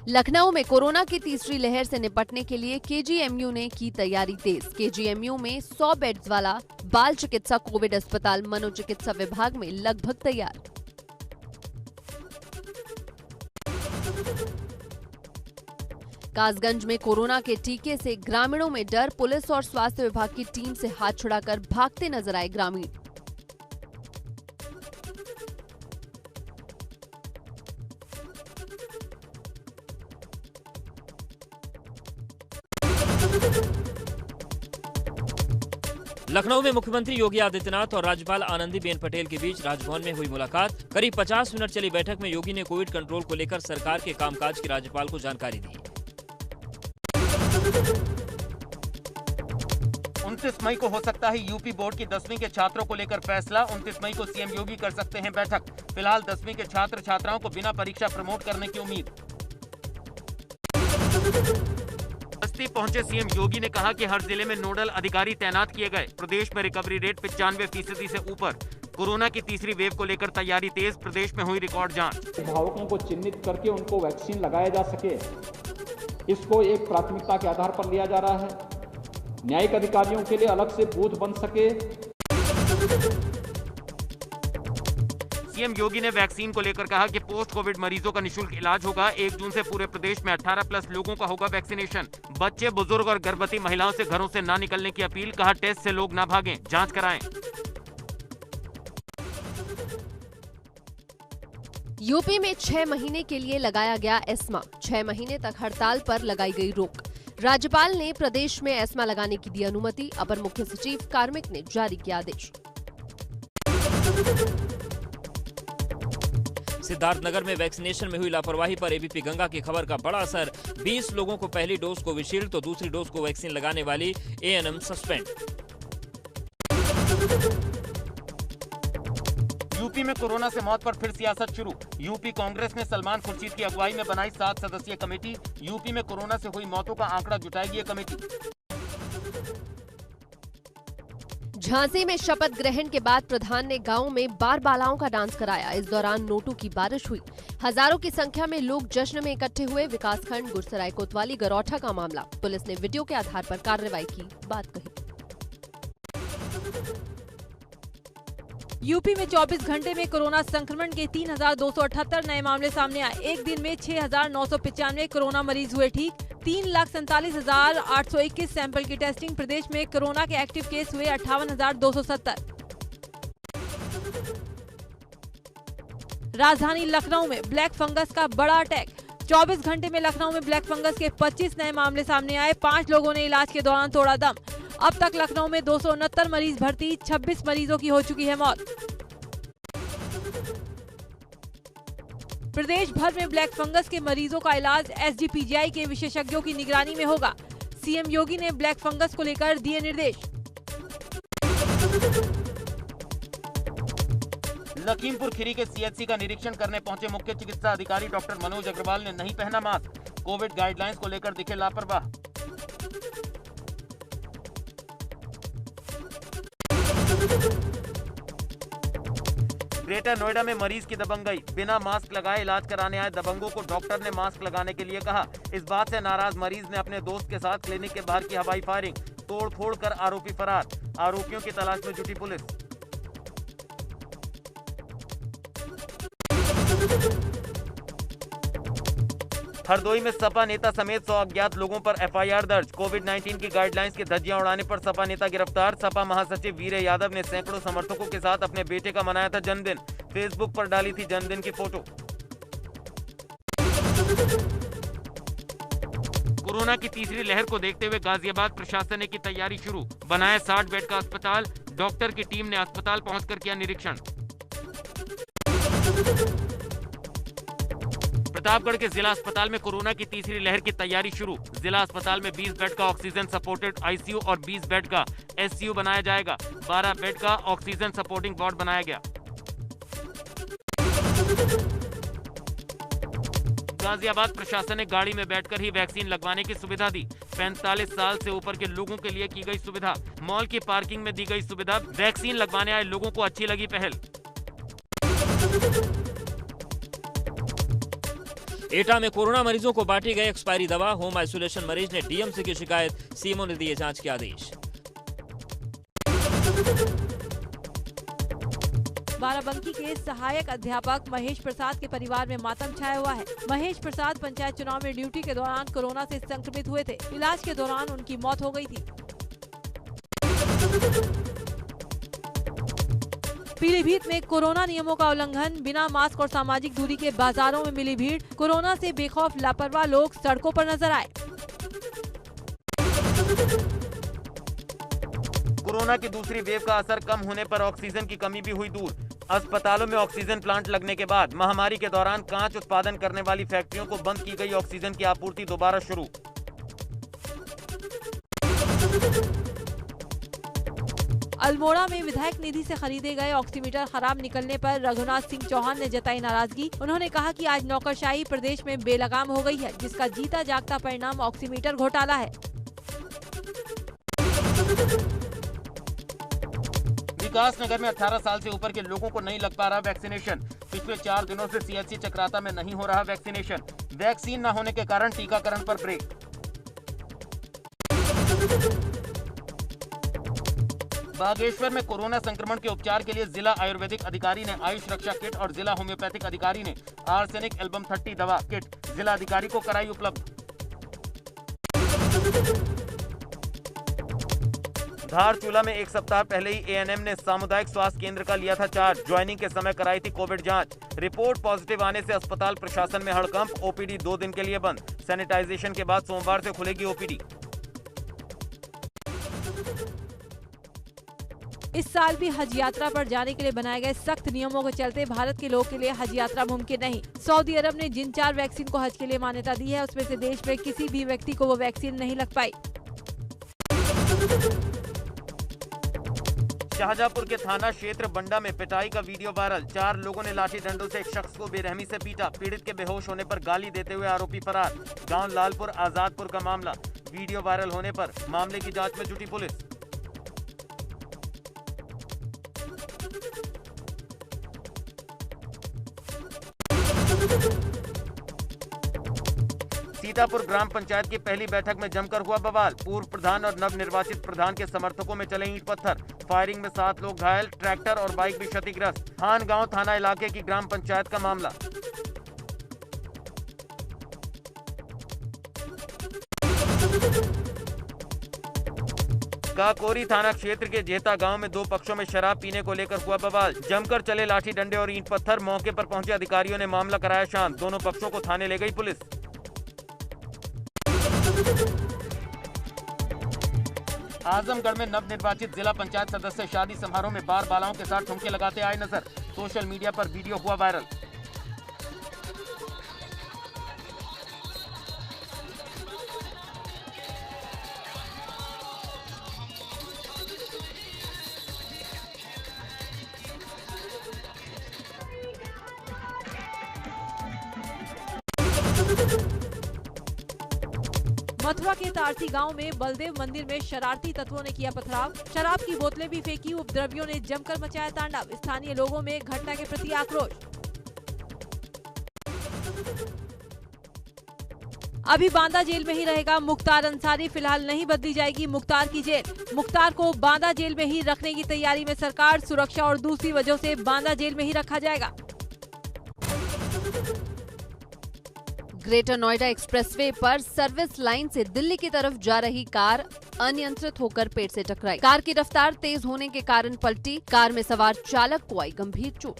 लखनऊ में कोरोना की तीसरी लहर से निपटने के लिए केजीएमयू ने की तैयारी तेज। केजीएमयू में 100 बेड्स वाला बाल चिकित्सा कोविड अस्पताल मनोचिकित्सा विभाग में लगभग तैयार। कासगंज में कोरोना के टीके से ग्रामीणों में डर, पुलिस और स्वास्थ्य विभाग की टीम से हाथ छुड़ाकर भागते नजर आए ग्रामीण। लखनऊ में मुख्यमंत्री योगी आदित्यनाथ और राज्यपाल आनंदीबेन पटेल के बीच राजभवन में हुई मुलाकात। करीब 50 मिनट चली बैठक में योगी ने कोविड कंट्रोल को लेकर सरकार के कामकाज की राज्यपाल को जानकारी दी। 29 मई को हो सकता है यूपी बोर्ड की 10वीं के छात्रों को लेकर फैसला। 29 मई को सीएम योगी कर सकते हैं बैठक। फिलहाल 10वीं के छात्र छात्राओं को बिना परीक्षा प्रमोट करने की उम्मीद। बस्ती पहुंचे सीएम योगी ने कहा कि हर जिले में नोडल अधिकारी तैनात किए गए। प्रदेश में रिकवरी रेट 95% से ऊपर। कोरोना की तीसरी वेव को लेकर तैयारी तेज। प्रदेश में हुई रिकॉर्ड जांच। भावुकों को चिन्हित करके उनको वैक्सीन लगाया जा सके, इसको एक प्राथमिकता के आधार पर लिया जा रहा है। न्यायिक अधिकारियों के लिए अलग से बूथ बन सके। सीएम योगी ने वैक्सीन को लेकर कहा कि पोस्ट कोविड मरीजों का निःशुल्क इलाज होगा। 1 जून से पूरे प्रदेश में 18+ लोगों का होगा वैक्सीनेशन। बच्चे, बुजुर्ग और गर्भवती महिलाओं से घरों से ना निकलने की अपील। कहा टेस्ट से लोग ना भागें, जांच कराएं। यूपी में 6 महीने के लिए लगाया गया एस्मा। 6 महीने तक हड़ताल पर लगाई गई रोक। राज्यपाल ने प्रदेश में एस्मा लगाने की दी अनुमति। अपर मुख्य सचिव कार्मिक ने जारी किया आदेश। सिद्धार्थनगर में वैक्सीनेशन में हुई लापरवाही पर एबीपी गंगा की खबर का बड़ा असर। 20 लोगों को पहली डोज कोविशील्ड तो दूसरी डोज को वैक्सीन लगाने वाली एएनएम सस्पेंड। यूपी में कोरोना से मौत पर फिर सियासत शुरू। यूपी कांग्रेस ने सलमान खुर्शीद की अगुवाई में बनाई 7 सदस्यीय कमेटी। यूपी में कोरोना से हुई मौतों का आंकड़ा जुटाएगी ये कमेटी। झांसी में शपथ ग्रहण के बाद प्रधान ने गांव में बार बालाओं का डांस कराया। इस दौरान नोटों की बारिश हुई। हजारों की संख्या में लोग जश्न में इकट्ठे हुए। विकासखंड गुरसराय कोतवाली गरौठा का मामला। पुलिस ने वीडियो के आधार पर कार्रवाई की बात कही। यूपी में 24 घंटे में कोरोना संक्रमण के 3,278 नए मामले सामने आए। एक दिन में 6,995 कोरोना मरीज हुए ठीक। 3,47,821 सैंपल की टेस्टिंग। प्रदेश में कोरोना के एक्टिव केस हुए 58,270। राजधानी लखनऊ में ब्लैक फंगस का बड़ा अटैक। 24 घंटे में लखनऊ में ब्लैक फंगस के 25 नए मामले सामने आए। 5 लोगों ने इलाज के दौरान तोड़ा दम। अब तक लखनऊ में 269 मरीज भर्ती। 26 मरीजों की हो चुकी है मौत। प्रदेश भर में ब्लैक फंगस के मरीजों का इलाज एसजीपीजीआई के विशेषज्ञों की निगरानी में होगा। सीएम योगी ने ब्लैक फंगस को लेकर दिए निर्देश। लखीमपुर खीरी के सीएचसी का निरीक्षण करने पहुंचे मुख्य चिकित्सा अधिकारी डॉक्टर मनोज अग्रवाल ने नहीं पहना मास्क। कोविड गाइडलाइंस को लेकर दिखे लापरवाह। ग्रेटर नोएडा में मरीज की दबंगई। बिना मास्क लगाए इलाज कराने आए दबंगों को डॉक्टर ने मास्क लगाने के लिए कहा। इस बात से नाराज मरीज ने अपने दोस्त के साथ क्लिनिक के बाहर की हवाई फायरिंग। तोड़-फोड़ कर आरोपी फरार। आरोपियों की तलाश में जुटी पुलिस। हरदोई में सपा नेता समेत 100 अज्ञात लोगों पर एफआईआर दर्ज। कोविड-19 की गाइडलाइंस की धज्जियां उड़ाने पर सपा नेता गिरफ्तार। सपा महासचिव वीर यादव ने सैकड़ों समर्थकों के साथ अपने बेटे का मनाया था जन्मदिन। फेसबुक पर डाली थी जन्मदिन की फोटो। कोरोना की तीसरी लहर को देखते हुए गाजियाबाद प्रशासन ने की तैयारी शुरू। बनाया 60 बेड का अस्पताल। डॉक्टर की टीम ने अस्पताल पहुंचकर किया निरीक्षण। प्रतापगढ़ के जिला अस्पताल में कोरोना की तीसरी लहर की तैयारी शुरू। जिला अस्पताल में 20 बेड का ऑक्सीजन सपोर्टेड आईसीयू और 20 बेड का एससीयू बनाया जाएगा। 12 बेड का ऑक्सीजन सपोर्टिंग वार्ड बनाया गया। गाजियाबाद प्रशासन ने गाड़ी में बैठकर ही वैक्सीन लगवाने की सुविधा दी। 45 साल से ऊपर के लोगों के लिए की गई सुविधा। मॉल की पार्किंग में दी गई सुविधा। वैक्सीन लगवाने आए लोगों को अच्छी लगी पहल। एटा में कोरोना मरीजों को बांटी गई एक्सपायरी दवा। होम आइसोलेशन मरीज ने डीएमसी की शिकायत, सीएमओ ने दिए जांच के आदेश। बाराबंकी के सहायक अध्यापक महेश प्रसाद के परिवार में मातम छाया हुआ है। महेश प्रसाद पंचायत चुनाव में ड्यूटी के दौरान कोरोना से संक्रमित हुए थे। इलाज के दौरान उनकी मौत हो गई थी। पीलीभीत में कोरोना नियमों का उल्लंघन, बिना मास्क और सामाजिक दूरी के बाजारों में मिली भीड़। कोरोना से बेखौफ लापरवाह लोग सड़कों पर नजर आए। कोरोना की दूसरी वेव का असर कम होने पर ऑक्सीजन की कमी भी हुई दूर। अस्पतालों में ऑक्सीजन प्लांट लगने के बाद महामारी के दौरान कांच उत्पादन करने वाली फैक्ट्रियों को बंद की गई ऑक्सीजन की आपूर्ति दोबारा शुरू। अल्मोड़ा में विधायक निधि से खरीदे गए ऑक्सीमीटर खराब निकलने पर रघुनाथ सिंह चौहान ने जताई नाराजगी। उन्होंने कहा कि आज नौकरशाही प्रदेश में बेलगाम हो गई है, जिसका जीता जागता परिणाम ऑक्सीमीटर घोटाला है। विकासनगर में 18 साल से ऊपर के लोगों को नहीं लग पा रहा वैक्सीनेशन। पिछले 4 दिनों से सीएचसी चक्राता में नहीं हो रहा वैक्सीनेशन। वैक्सीन न होने के कारण टीकाकरण पर ब्रेक। बागेश्वर में कोरोना संक्रमण के उपचार के लिए जिला आयुर्वेदिक अधिकारी ने आयुष रक्षा किट और जिला होम्योपैथिक अधिकारी ने आर्सेनिक एल्बम 30 दवा किट जिला अधिकारी को कराई उपलब्ध। धारचूला में 1 सप्ताह पहले ही एएनएम ने सामुदायिक स्वास्थ्य केंद्र का लिया था चार्ज। ज्वाइनिंग के समय कराई थी कोविड जांच। रिपोर्ट पॉजिटिव आने से अस्पताल प्रशासन में हड़कंप। ओपीडी 2 दिन के लिए बंद। सैनिटाइजेशन के बाद सोमवार से खुलेगी ओपीडी। इस साल भी हज यात्रा पर जाने के लिए बनाए गए सख्त नियमों के चलते भारत के लोग के लिए हज यात्रा मुमकिन नहीं। सऊदी अरब ने जिन 4 वैक्सीन को हज के लिए मान्यता दी है, उसमें से देश में किसी भी व्यक्ति को वो वैक्सीन नहीं लग पाई। शाहजहांपुर के थाना क्षेत्र बंडा में पिटाई का वीडियो वायरल। 4 लोगों ने लाठी डंडों से एक शख्स को बेरहमी से पीटा। पीड़ित के बेहोश होने पर गाली देते हुए आरोपी फरार। गांव लालपुर आजादपुर का मामला। वीडियो वायरल होने पर मामले की जांच में जुटी पुलिस। सीतापुर ग्राम पंचायत की पहली बैठक में जमकर हुआ बवाल। पूर्व प्रधान और नवनिर्वाचित प्रधान के समर्थकों में चले ईंट पत्थर। फायरिंग में 7 लोग घायल। ट्रैक्टर और बाइक भी क्षतिग्रस्त। हान गांव थाना इलाके की ग्राम पंचायत का मामला। काकोरी थाना क्षेत्र के जेता गांव में 2 पक्षों में शराब पीने को लेकर हुआ बवाल। जमकर चले लाठी डंडे और ईंट पत्थर। मौके पर पहुंचे अधिकारियों ने मामला कराया शांत। दोनों पक्षों को थाने ले गई पुलिस। आजमगढ़ में नवनिर्वाचित जिला पंचायत सदस्य शादी समारोह में बार बालाओं के साथ ठुमके लगाते आए नजर। सोशल मीडिया पर वीडियो हुआ वायरल। मथुरा के तारसी गांव में बलदेव मंदिर में शरारती तत्वों ने किया पथराव। शराब की बोतलें भी फेंकी। उपद्रवियों ने जमकर मचाया तांडव। स्थानीय लोगों में घटना के प्रति आक्रोश। अभी बांदा जेल में ही रहेगा मुख्तार अंसारी। फिलहाल नहीं बदली जाएगी मुख्तार की जेल। मुख्तार को बांदा जेल में ही रखने की तैयारी में सरकार। सुरक्षा और दूसरी वजहों से बांदा जेल में ही रखा जाएगा। ग्रेटर नोएडा एक्सप्रेसवे पर सर्विस लाइन से दिल्ली की तरफ जा रही कार अनियंत्रित होकर पेड़ से टकराई। कार की रफ्तार तेज होने के कारण पलटी। कार में सवार चालक को आई गंभीर चोट।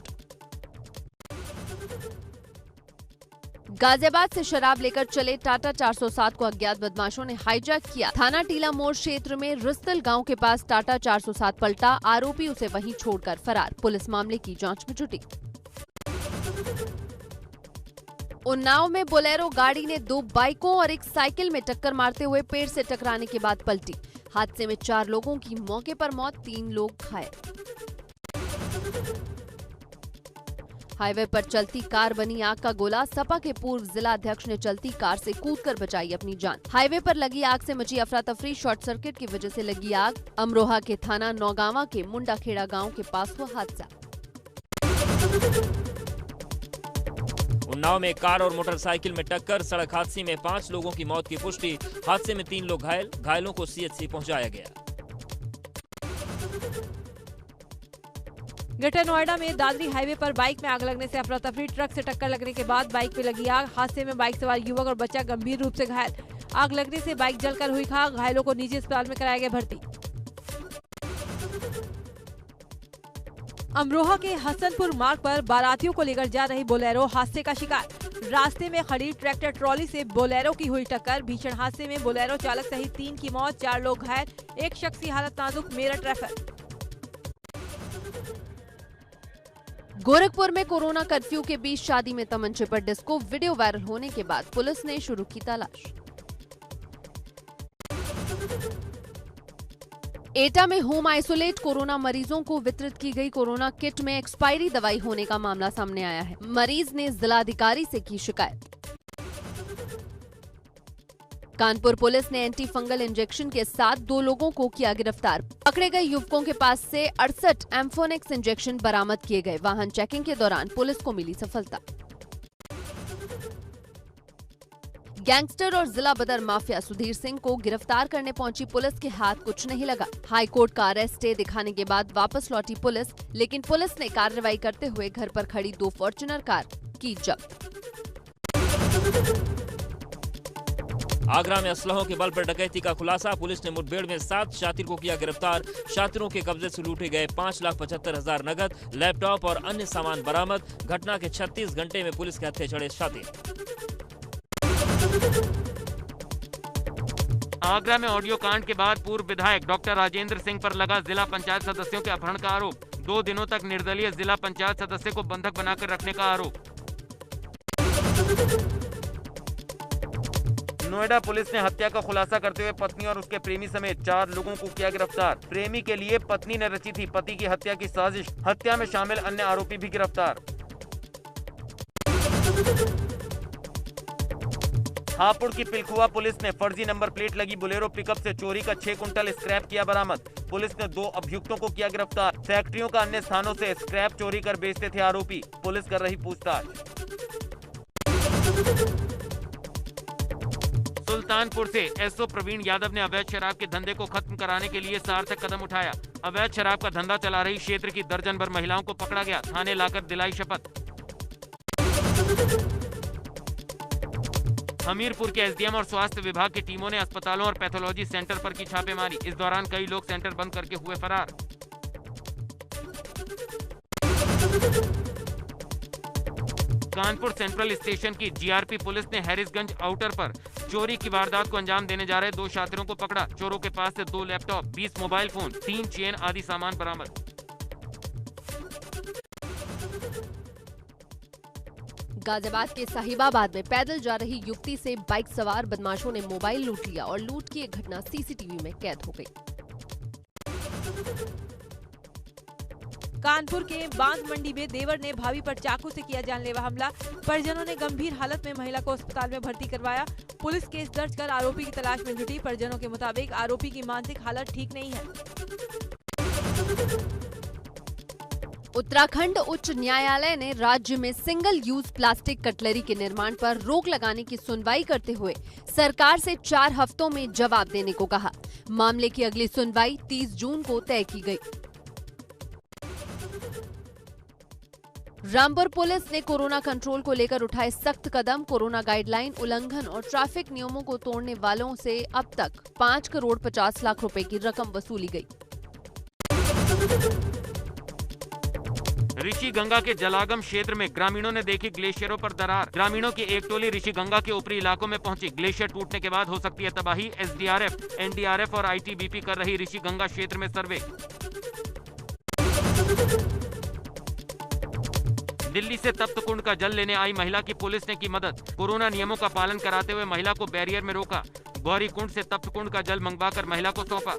गाजियाबाद से शराब लेकर चले टाटा 407 को अज्ञात बदमाशों ने हाईजैक किया। थाना टीला मोड़ क्षेत्र में रुस्तल गांव के पास टाटा 407 पलटा। आरोपी उसे वहीं छोड़कर फरार। पुलिस मामले की जांच में जुटी। उन्नाव में बोलेरो गाड़ी ने 2 बाइकों और एक साइकिल में टक्कर मारते हुए पेड़ से टकराने के बाद पलटी। हादसे में 4 लोगों की मौके पर मौत, 3 लोग घायल। हाईवे पर चलती कार बनी आग का गोला। सपा के पूर्व जिला अध्यक्ष ने चलती कार से कूदकर बचाई अपनी जान। हाईवे पर लगी आग से मची अफरा तफरी। शॉर्ट सर्किट की वजह से लगी आग। अमरोहा के थाना नौगावा के मुंडाखेड़ा गांव के पास हुआ हादसा। उन्नाव में कार और मोटरसाइकिल में टक्कर, सड़क हादसे में 5 लोगों की मौत की पुष्टि। हादसे में 3 लोग घायल, घायलों को सीएचसी पहुंचाया गया। ग्रेटर नोएडा में दादरी हाईवे पर बाइक में आग लगने से अफरा तफरी, ट्रक से टक्कर लगने के बाद बाइक पे लगी आग। हादसे में बाइक सवार युवक और बच्चा गंभीर रूप से घायल। आग लगने से बाइक जलकर हुई खाक, घायलों को निजी अस्पताल में कराया गया भर्ती। अमरोहा के हसनपुर मार्ग पर बारातियों को लेकर जा रही बोलेरो हादसे का शिकार। रास्ते में खड़ी ट्रैक्टर ट्रॉली से बोलेरो की हुई टक्कर। भीषण हादसे में बोलेरो चालक सहित 3 की मौत, 4 लोग घायल, एक शख्स की हालत नाजुक। मेरठ रेफर। गोरखपुर में कोरोना कर्फ्यू के बीच शादी में तमंचे पर डिस्को, वीडियो वायरल होने के बाद पुलिस ने शुरू की तलाश। एटा में होम आइसोलेट कोरोना मरीजों को वितरित की गई कोरोना किट में एक्सपायरी दवाई होने का मामला सामने आया है। मरीज ने जिलाधिकारी से की शिकायत। कानपुर पुलिस ने एंटी फंगल इंजेक्शन के साथ 2 लोगों को किया गिरफ्तार। पकड़े गए युवकों के पास से 68 एम्फोनेक्स इंजेक्शन बरामद किए गए। वाहन चेकिंग के दौरान पुलिस को मिली सफलता। गैंगस्टर और जिला बदर माफिया सुधीर सिंह को गिरफ्तार करने पहुंची पुलिस के हाथ कुछ नहीं लगा। हाईकोर्ट का अरेस्ट स्टे दिखाने के बाद वापस लौटी पुलिस, लेकिन पुलिस ने कार्रवाई करते हुए घर पर खड़ी 2 फॉर्च्यूनर कार की जब्त। आगरा में असलहों के बल पर डकैती का खुलासा। पुलिस ने मुठभेड़ में 7 शातिर को किया गिरफ्तार। शातिरों के कब्जे से लूटे गए 5,75,000 नगद, लैपटॉप और अन्य सामान बरामद। घटना के 36 घंटे में पुलिस के हत्थे चढ़े शातिर। आगरा में ऑडियो कांड के बाद पूर्व विधायक डॉक्टर राजेंद्र सिंह पर लगा जिला पंचायत सदस्यों के अपहरण का आरोप। 2 दिनों तक निर्दलीय जिला पंचायत सदस्य को बंधक बनाकर रखने का आरोप। नोएडा पुलिस ने हत्या का खुलासा करते हुए पत्नी और उसके प्रेमी समेत 4 लोगों को किया गिरफ्तार। प्रेमी के लिए पत्नी ने रची थी पति की हत्या की साजिश। हत्या में शामिल अन्य आरोपी भी गिरफ्तार। हापुड़ की पिलखुआ पुलिस ने फर्जी नंबर प्लेट लगी बोलेरो पिकअप से चोरी का 6 कुंटल स्क्रैप किया बरामद। पुलिस ने 2 अभियुक्तों को किया गिरफ्तार। फैक्ट्रियों का अन्य स्थानों से स्क्रैप चोरी कर बेचते थे आरोपी। पुलिस कर रही पूछताछ। सुल्तानपुर से एसओ प्रवीण यादव ने अवैध शराब के धंधे को खत्म कराने के लिए सार्थक कदम उठाया। अवैध शराब का धंधा चला रही क्षेत्र की दर्जन भर महिलाओं को पकड़ा गया। थाने लाकर दिलाई शपथ। हमीरपुर के एसडीएम और स्वास्थ्य विभाग की टीमों ने अस्पतालों और पैथोलॉजी सेंटर पर की छापेमारी। इस दौरान कई लोग सेंटर बंद करके हुए फरार। कानपुर सेंट्रल स्टेशन की जीआरपी पुलिस ने हैरिसगंज आउटर पर चोरी की वारदात को अंजाम देने जा रहे 2 शातिरों को पकड़ा। चोरों के पास से 2 लैपटॉप, 20 मोबाइल फोन, 3 चेन आदि सामान बरामद। गाजियाबाद के साहिबाबाद में पैदल जा रही युवती से बाइक सवार बदमाशों ने मोबाइल लूट लिया और लूट की एक घटना सीसीटीवी में कैद हो गई। कानपुर के बांध मंडी में देवर ने भाभी पर चाकू से किया जानलेवा हमला। परिजनों ने गंभीर हालत में महिला को अस्पताल में भर्ती करवाया। पुलिस केस दर्ज कर आरोपी की तलाश में जुटी। परिजनों के मुताबिक आरोपी की मानसिक हालत ठीक नहीं है। उत्तराखंड उच्च न्यायालय ने राज्य में सिंगल यूज प्लास्टिक कटलरी के निर्माण पर रोक लगाने की सुनवाई करते हुए सरकार से 4 हफ्तों में जवाब देने को कहा। मामले की अगली सुनवाई 30 जून को तय की गई। रामपुर पुलिस ने कोरोना कंट्रोल को लेकर उठाए सख्त कदम। कोरोना गाइडलाइन उल्लंघन और ट्रैफिक नियमों को तोड़ने वालों से अब तक 5 करोड़ 50 लाख रुपए की रकम वसूली गई। ऋषि गंगा के जलागम क्षेत्र में ग्रामीणों ने देखी ग्लेशियरों पर दरार। ग्रामीणों की एक टोली ऋषि गंगा के ऊपरी इलाकों में पहुंची। ग्लेशियर टूटने के बाद हो सकती है तबाही। एसडीआरएफ, एनडीआरएफ और आईटीबीपी कर रही ऋषि गंगा क्षेत्र में सर्वे। दिल्ली से तप्त कुंड का जल लेने आई महिला की पुलिस ने की मदद। कोरोना नियमों का पालन कराते हुए महिला को बैरियर में रोका। गौरी कुंड से तप्त कुंड का जल मंगवाकर महिला को सौंपा।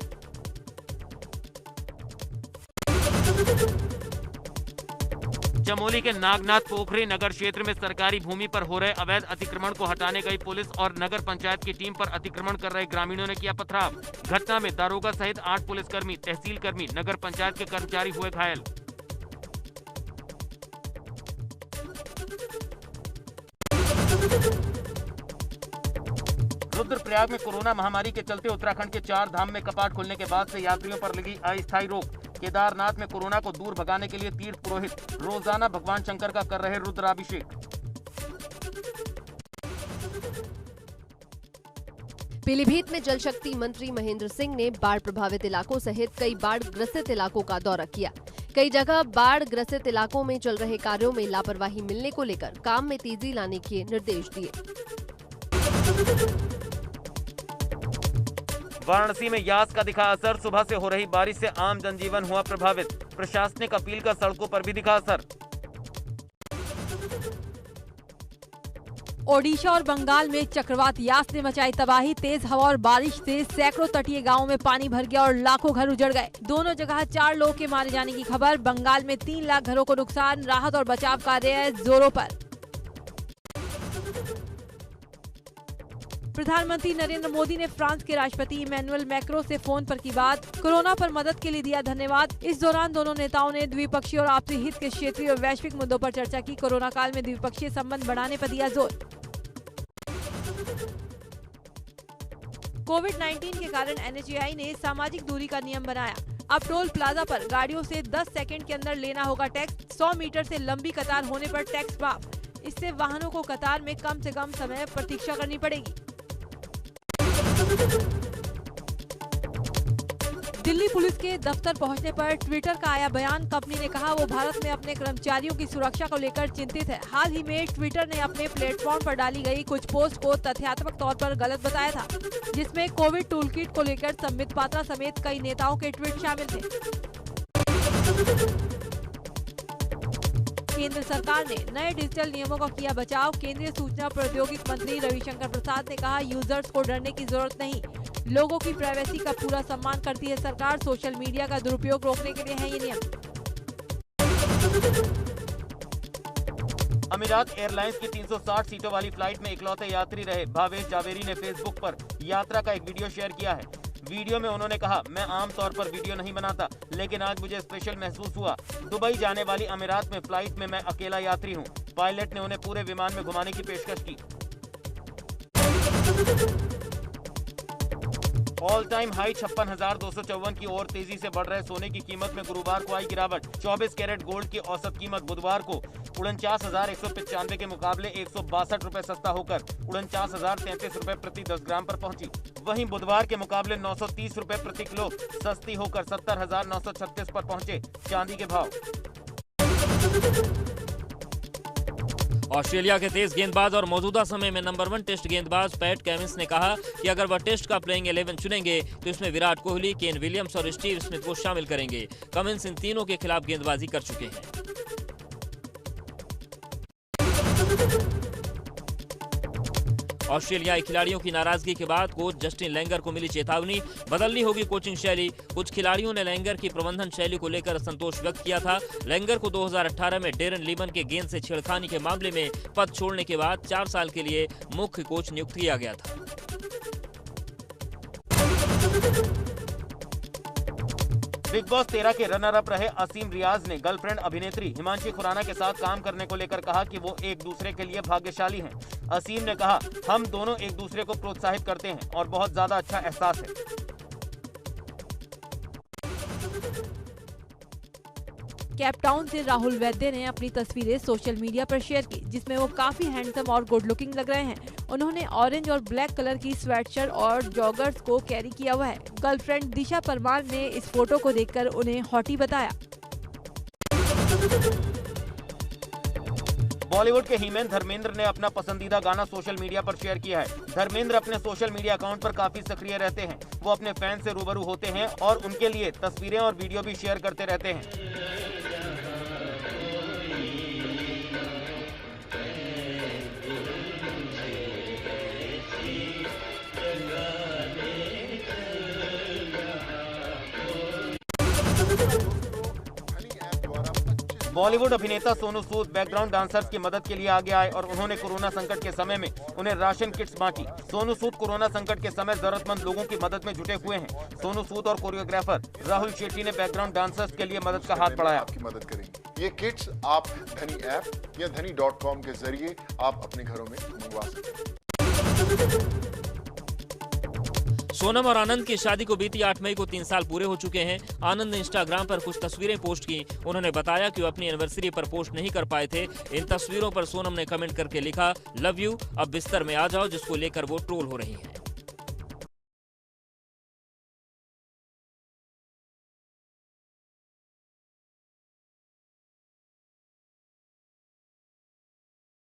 चमोली के नागनाथ पोखरी नगर क्षेत्र में सरकारी भूमि पर हो रहे अवैध अतिक्रमण को हटाने गई पुलिस और नगर पंचायत की टीम पर अतिक्रमण कर रहे ग्रामीणों ने किया पथराव। घटना में दारोगा सहित 8 पुलिसकर्मी, तहसील कर्मी, नगर पंचायत के कर्मचारी हुए घायल। रुद्रप्रयाग में कोरोना महामारी के चलते उत्तराखंड के 4 धाम में कपाट खुलने के बाद से यात्रियों पर लगी अस्थायी रोक। केदारनाथ में कोरोना को दूर भगाने के लिए तीर्थ पुरोहित रोजाना भगवान शंकर का कर रहे रुद्राभिषेक। पीलीभीत में जल शक्ति मंत्री महेंद्र सिंह ने बाढ़ प्रभावित इलाकों सहित कई बाढ़ ग्रसित इलाकों का दौरा किया। कई जगह बाढ़ ग्रसित इलाकों में चल रहे कार्यों में लापरवाही मिलने को लेकर काम में तेजी लाने के निर्देश दिए। वाराणसी में यास का दिखा असर। सुबह से हो रही बारिश से आम जनजीवन हुआ प्रभावित। प्रशासनिक अपील का सड़कों पर भी दिखा असर। ओडिशा और बंगाल में चक्रवात यास ने मचाई तबाही। तेज हवा और बारिश से सैकड़ों तटीय गांवों में पानी भर गया और लाखों घर उजड़ गए। दोनों जगह 4 लोगों के मारे जाने की खबर। बंगाल में 3 लाख घरों को नुकसान। राहत और बचाव कार्य जोरों पर। प्रधानमंत्री नरेंद्र मोदी ने फ्रांस के राष्ट्रपति इमैनुअल मैक्रों से फोन पर की बात। कोरोना पर मदद के लिए दिया धन्यवाद। इस दौरान दोनों नेताओं ने द्विपक्षीय और आपसी हित के क्षेत्रीय और वैश्विक मुद्दों पर चर्चा की। कोरोना काल में द्विपक्षीय संबंध बढ़ाने पर दिया जोर। कोविड-19 के कारण NHAI ने सामाजिक दूरी का नियम बनाया। अब टोल प्लाजा पर गाड़ियों से 10 सेकंड के अंदर लेना होगा टैक्स। 100 मीटर से लंबी कतार होने पर टैक्स माफ। इससे वाहनों को कतार में कम से कम समय प्रतीक्षा करनी पड़ेगी। दिल्ली पुलिस के दफ्तर पहुंचने पर ट्विटर का आया बयान। कंपनी ने कहा वो भारत में अपने कर्मचारियों की सुरक्षा को लेकर चिंतित है। हाल ही में ट्विटर ने अपने प्लेटफॉर्म पर डाली गई कुछ पोस्ट को तथ्यात्मक तौर पर गलत बताया था, जिसमें कोविड टूल किट को लेकर संबित पात्रा समेत कई नेताओं के ट्वीट शामिल थे। केंद्र सरकार ने नए डिजिटल नियमों का किया बचाव। केंद्रीय सूचना प्रौद्योगिकी मंत्री रविशंकर प्रसाद ने कहा यूजर्स को डरने की जरूरत नहीं। लोगों की प्राइवेसी का पूरा सम्मान करती है सरकार। सोशल मीडिया का दुरुपयोग रोकने के लिए है ये नियम। अमीरात एयरलाइंस की 360 सीटों वाली फ्लाइट में इकलौते यात्री रहे भावेश जावेरी ने फेसबुक पर यात्रा का एक वीडियो शेयर किया है। वीडियो में उन्होंने कहा, मैं आम तौर पर वीडियो नहीं बनाता, लेकिन आज मुझे स्पेशल महसूस हुआ। दुबई जाने वाली अमीरात में फ्लाइट में मैं अकेला यात्री हूँ। पायलट ने उन्हें पूरे विमान में घुमाने की पेशकश की। ऑल टाइम हाई 56,254 की ओर तेजी से बढ़ रहे सोने की कीमत में गुरुवार को आई गिरावट। 24 कैरेट गोल्ड की औसत कीमत बुधवार को 49,195 के मुकाबले 162 रुपए सस्ता होकर 49,033 रुपए प्रति 10 ग्राम पर पहुंची। वहीं बुधवार के मुकाबले 930 रुपए प्रति किलो सस्ती होकर 70,936 पर पहुंचे चांदी के भाव। ऑस्ट्रेलिया के तेज गेंदबाज और मौजूदा समय में नंबर 1 टेस्ट गेंदबाज पैट कमिंस ने कहा कि अगर वह टेस्ट का प्लेइंग 11 चुनेंगे तो इसमें विराट कोहली, केन विलियम्स और स्टीव स्मिथ को शामिल करेंगे। कमिंस इन तीनों के खिलाफ गेंदबाजी कर चुके हैं। ऑस्ट्रेलियाई खिलाड़ियों की नाराजगी के बाद कोच जस्टिन लैंगर को मिली चेतावनी। बदलनी होगी कोचिंग शैली। कुछ खिलाड़ियों ने लैंगर की प्रबंधन शैली को लेकर असंतोष व्यक्त किया था। लैंगर को 2018 में डेरन लीमन के गेंद से छेड़खानी के मामले में पद छोड़ने के बाद 4 साल के लिए मुख्य कोच नियुक्त किया गया था। बिग बॉस 13 के रनर अप रहे असीम रियाज ने गर्लफ्रेंड अभिनेत्री हिमांशी खुराना के साथ काम करने को लेकर कहा कि वो एक दूसरे के लिए भाग्यशाली हैं। असीम ने कहा, हम दोनों एक दूसरे को प्रोत्साहित करते हैं और बहुत ज्यादा अच्छा एहसास है। केपटाउन से राहुल वैद्य ने अपनी तस्वीरें सोशल मीडिया पर शेयर की, जिसमें वो काफी हैंडसम और गुड लुकिंग लग रहे हैं। उन्होंने ऑरेंज और ब्लैक कलर की स्वेटशर्ट और जॉगर्स को कैरी किया हुआ है। गर्लफ्रेंड दिशा परमार ने इस फोटो को देखकर उन्हें हॉटी बताया। बॉलीवुड के हीमैन धर्मेंद्र ने अपना पसंदीदा गाना सोशल मीडिया पर शेयर किया है। धर्मेंद्र अपने सोशल मीडिया अकाउंट पर काफी सक्रिय रहते हैं। वो अपने फैन से रूबरू होते हैं और उनके लिए तस्वीरें और वीडियो भी शेयर करते रहते हैं। बॉलीवुड अभिनेता सोनू सूद बैकग्राउंड डांसर्स की मदद के लिए आगे आए और उन्होंने कोरोना संकट के समय में उन्हें राशन किट्स बांटी। सोनू सूद कोरोना संकट के समय जरूरतमंद लोगों की मदद में जुटे हुए हैं। सोनू सूद और कोरियोग्राफर राहुल शेट्टी ने बैकग्राउंड डांसर्स के लिए मदद का हाथ बढ़ाया। आपकी मदद करेंगे। ये किट्स आप धनी ऐप या dhani.com के जरिए आप अपने घरों में मंगवा सकते हैं। सोनम और आनंद की शादी को बीती 8 मई को 3 साल पूरे हो चुके हैं। आनंद ने इंस्टाग्राम पर कुछ तस्वीरें पोस्ट की। उन्होंने बताया कि वो अपनी एनिवर्सरी पर पोस्ट नहीं कर पाए थे। इन तस्वीरों पर सोनम ने कमेंट करके लिखा, लव यू, अब बिस्तर में आ जाओ, जिसको लेकर वो ट्रोल हो रही हैं।